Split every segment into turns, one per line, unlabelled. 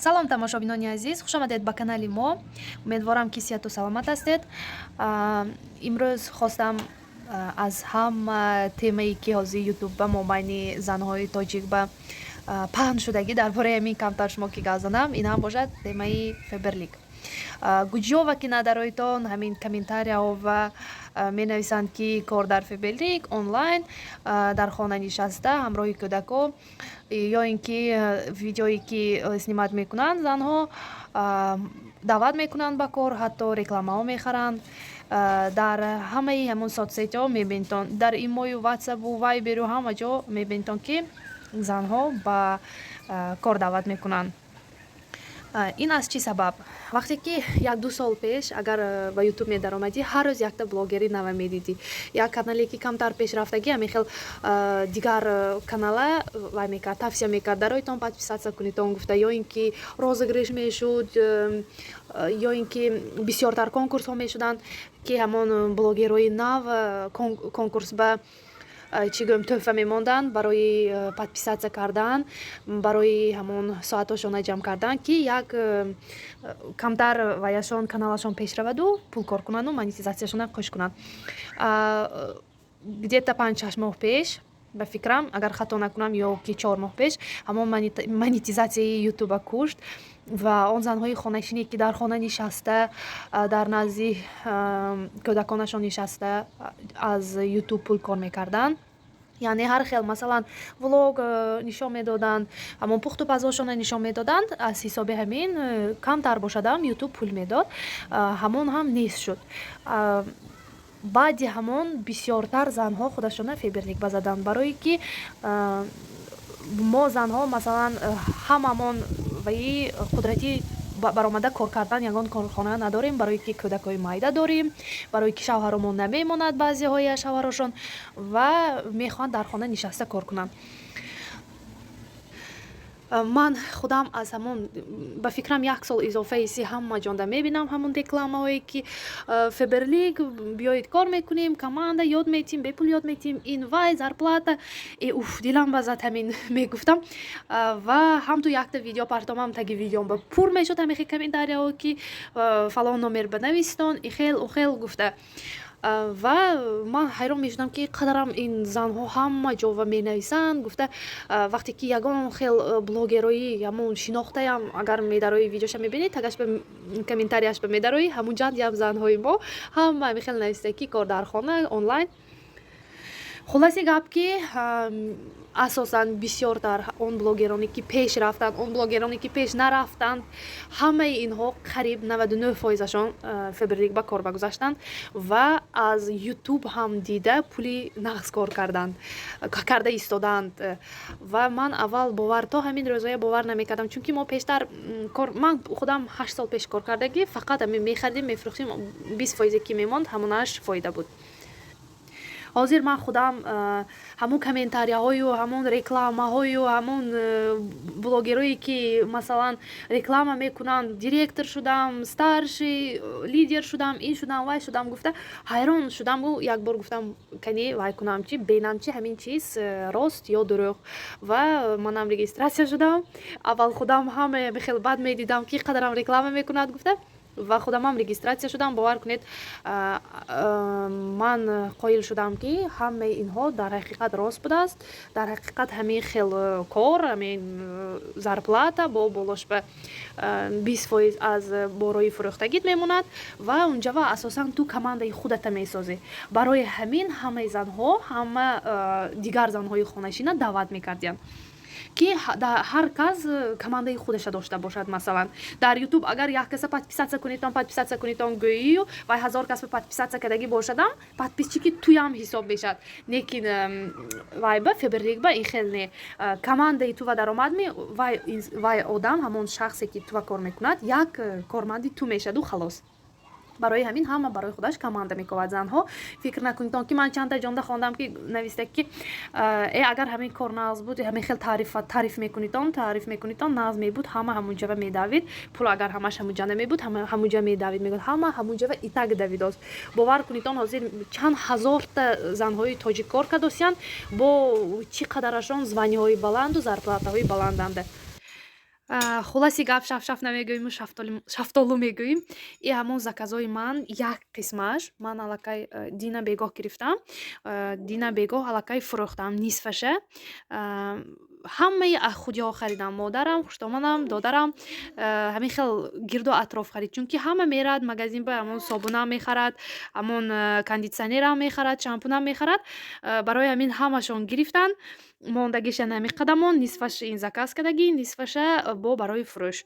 салом тамошобинони азиз, хуш омадед ба канали мо. Умедворам ки сиҳату саломат ҳастед. Имрӯз хостам аз ҳама темае ки ҳозир ютуб мо байни занҳои тоҷик ба паҳн шудагӣ дар бораи ҳамин камтар шумо ки гап занам, ин ҳам бошад темаи феберлик. гуҷиёва ки надароитон ҳамин комментарияҳо ва менависанд ки кор дар феберлик онлайн дар хона нишаста ҳамроҳи кӯдакҳо ё ин ки видеое ки снимат мекунанд занҳо даъват мекунанд ба кор, ҳатто рекламаҳо мехаранд. Дар ҳамаи ҳамон соцсетиҳо мебинитон, дар имою ватсапу вайберу ҳама ҷо мебинитон ки занҳо ба кор даъват мекунанд. ин аз чӣ сабаб? Вақте ки 1-2 сол пеш агар ба ютуб медаромадӣ, ҳар рӯз якта блогери нава медидӣ. Як канале ки камтар пешрафтагӣ ҳамин хел дигар канала вай мекард, тавсия мекард дароитон подписатсия кунитон гуфта, ё ин ки розыгриш мешуд, ё ин ки бисёртар конкурсҳо мешуданд ки ҳамон блогерҳои нав конкурс ба чӣ гӯем тӯҳфа мемонданд барои подписатсия кардан, барои ҳамон соатҳошона ҷамъ кардан ки як камтар ваяшон каналашон пеш раваду пул кор кунанду монетизатсияшона хӯш кунанд. Где-то 5-6 моҳ пеш ба фикрам, агар хато накунам, ё ки 4 моҳ пеш ҳамон монетизатсияи ютуба кушт ва он занҳои хонашине ки дар хона нишаста дар назди кӯдаконашон нишаста аз ютуб пул кор мекарданд. яъне ҳар хел масалан влог нишон медоданд, ҳамон пухту пазошона нишон медоданд, аз ҳисоби ҳамин камтар бошадам ютуб пул медод, ҳамон ҳам нест шуд. баъди ҳамон бисёртар занҳо худашона феберлик базаданд, барое ки мо занҳо масалан ҳамамон ваи қудрати баромада кор кардан ягон корхона надорем, барое ки кӯдакҳои майда дорем, барое ки шавҳаромон намемонад баъзеҳои шавҳарошон ва мехоҳанд дар хона нишаста кор кунанд. ман худам аз ҳамон ба фикрам 1 сол изофаи си ҳама ҷонда мебинам ҳамон рекламаҳое ки феберлик биёед кор мекунем, команда ёд метим, бепул ёд метим, ин вай зарплата уф дилам ба зад ҳамин мегуфтам ва ҳамту якта видео партомам таги видеом ба пур мешуд ҳамихи комментарияҳо ки фалон номер банавистон ихел ухел гуфта. ва ман ҳайрон мешудам ки қадарам ин занҳо ҳама ҷова менависанд гуфта. вақте ки ягон хел блогерои ҳамон шинохтаям агар медарои видеоша мебинед тагаш ба комментарияш ба медарои ҳамун ҷанд ям занҳои мо ҳама ҳамин хел нависта ки кор дар хона онлайн. хулоси гап ки асосан бисёртар он блогероне ки пеш рафтанд, он блогероне ки пеш нарафтанд, ҳамаи инҳо қариб 99%ашон феберлик ба кор гузаштанд ва аз ютуб ҳам дида пули нағз кор карда истоданд. ва ман аввал бовар то ҳамин рӯзая бовар намекардам, чунки мо пештар ман худам 8 сол пеш кор кардагӣ фақат мехардим мефурӯхтим, 20% ки мемонд ҳамонаш фоида буд. ҳозир ман худам ҳамон комментарияҳою ҳамон рекламаҳою ҳамон блогерое ки масалан реклама мекунанд, директор шудам, старший лидер шудам, ин шудам, вай шудам гуфта ҳайрон шудаму як бор гуфтам кане вай кунам чи бенам чи ҳамин чиз рост ё дурӯғ. ва манам регистратсия шудам. аввал худам ҳама хел бад медидам ки қадарам реклама мекунад гуфта ва худамам регистратсия шудам. бовар кунед ман қоил шудам ки ҳамаи инҳо дар ҳақиқат рост будааст, дар ҳақиқат ҳамин хел кор, ҳамин зарплата бо болош ба 20% аз борои фурӯхтагит мемонад ва унҷава асосан ту командаи худата месозӣ. барои ҳамин ҳамаи занҳо ҳама дигар занҳои хонашина даъват мекардиянд ки ҳар кас командаи худаша дошта бошад. масалан дар ютуб агар як каса подписатсия кунитон гӯию вай 1000 кас подписатсия кардагӣ бошадам, подписчи ки туям ҳисоб мешад, лекин вай ба феберлик ба ин хел не. командаи тува даромадми вай одам ҳамон шахсе ки тува кор мекунад як корманди ту мешаду халос. барои ҳамин ҳама барои худаш команда мековад. занҳо фикр накунитон ки ман чанда ҷонда хондам ки нависта ки агар ҳамин кор нағз буд, ҳамин хел таъриф мекунитон нағз мебуд, ҳама ҳамунҷава медавид, пул агар ҳамаш ҳамунҷа намебуд, ҳамунҷа медавид, мегӯд ҳама ҳамунҷава итак давидост. бовар кунитон ҳозир чанд ҳазорта занҳои тоҷик кор кардосиянд бо чӣ қадарашон званиҳои баланду зарплатаҳои баланданда. Хулоси гап шаф-шаф намегӯиму шафтолу мегӯем. И ҳамон заказҳои ман як қисмаш ман аллакай дина бегоҳ гирифтам. Дина бегоҳ аллакай фурӯхтам нисфаша. Ҳамаи худиҳо харидам. Модарам, хуштомадам, додарам ҳамин хел гирду атроф харид. Чунки ҳама мерад магазин ба ҳамон собунам мехарад, ҳамон кондитсионерам мехарад, шампунам мехарад. Барои ҳамин ҳамашон гирифтанд. Мондагиша ҳамин қадамон, нисфаш ин заказ кардагӣ, нисфаша бо барои фурӯш.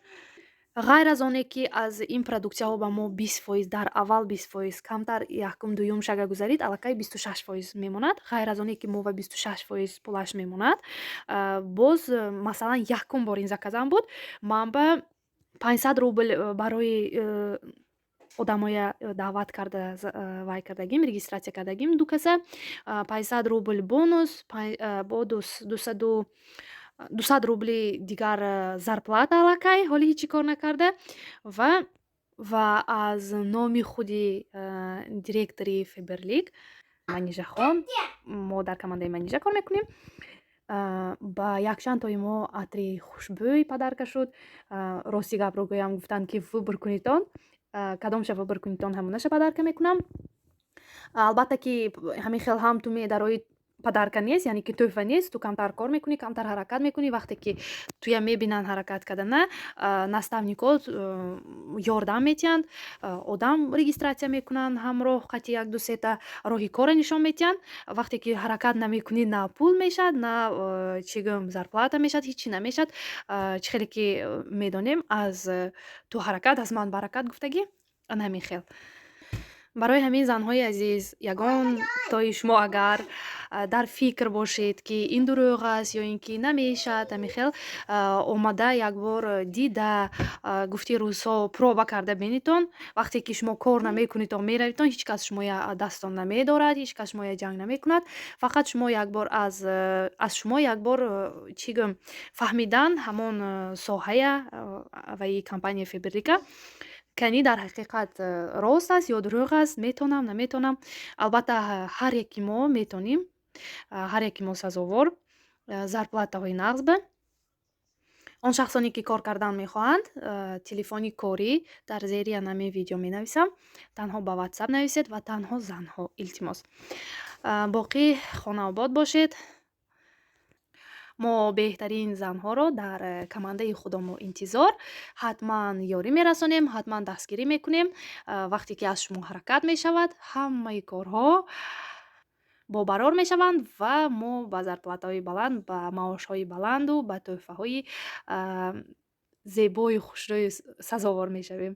Ғайр аз оне ки аз ин продуксияҳо ба мо 20% дар аввал 20%, камтар якум дуюм шага гузарид, аллакай 26% мемонад. Ғайр аз оне ки мо ва 26% пулаш мемонад, боз масалан якум бор ин заказам буд. Ман ба 500 рубл барои одамоя даъват карда вай кардагим, регистратсия кардагим. Ду каса 500 рубл бонус, бо 200 рубли дигар зарплата аллакай, ҳоли ҳичи кор накарда. Ва аз номи худи директори Феберлик, Манижахон, мо дар командаи Манижа кор мекунем, ба якчандтои мо атри хушбӯй падарка шуд. Рости гапро гӯям, гуфтанд ки выбор кунед он, кадомша выбор кунед он ҳамонаша падарка мекунам. Албатта ки ҳамин хел ҳам ту медарои падарка нест, яъне ки тӯҳфа нест. Ту камтар кор мекунӣ, камтар ҳаракат мекунӣ. Вақте ки туя мебинанд ҳаракат кардана, наставникот ёрдам метиҳанд, одам регистратсия мекунанд, ҳамроҳ қати 1-2 сета роҳи кора нишон метиҳанд. Вақте ки ҳаракат намекунӣ, на пул мешад, на чӣ гӯям зарплата мешад, ҳичи намешад. Чӣ хеле ки медонем аз ту ҳаракат, аз ман баракат гуфтагӣ ан ҳамин хел. барои ҳамин занҳои азиз, ягонтои шумо агар дар фикр бошед ки ин дурӯғ аст ё ин ки намешад, ҳамин хел омада якбор дида гуфти рӯзҳо проба карда бинитон. Вақте ки шумо кор намекунитон, меравитон, ҳеҷ кас шумоя дастон намедорад, ҳеҷ кас шумоя ҷанг намекунад. Фақат шумо якбор аз шумо якбор чӣ гӯям фаҳмидан ҳамон соҳая ва и компания Феберлика кани дар ҳақиқат рост аст ё дурӯғ аст, метонам, наметонам. Албатта ҳар яки мо метонем, ҳар яки мо сазовор зарплатаҳои нағз ба. Он шахсоне ки кор кардан мехоҳанд, телефони корӣ дар зери ҳамин видео менависам. Танҳо ба WhatsApp нависед ва танҳо занҳо, илтимос. Боқӣ хонаобод бошед. мо беҳтарин занҳоро дар командаи худомо интизор. Ҳатман ёрӣ мерасонем, ҳатман дастгирӣ мекунем. Вақте ки аз шумо ҳаракат мешавад, ҳамаи корҳо бобарор мешаванд ва мо ба зарплатаҳои баланд, ба маошҳои баланду ба тӯҳфаҳои зебою хушрӯю сазовор мешавем.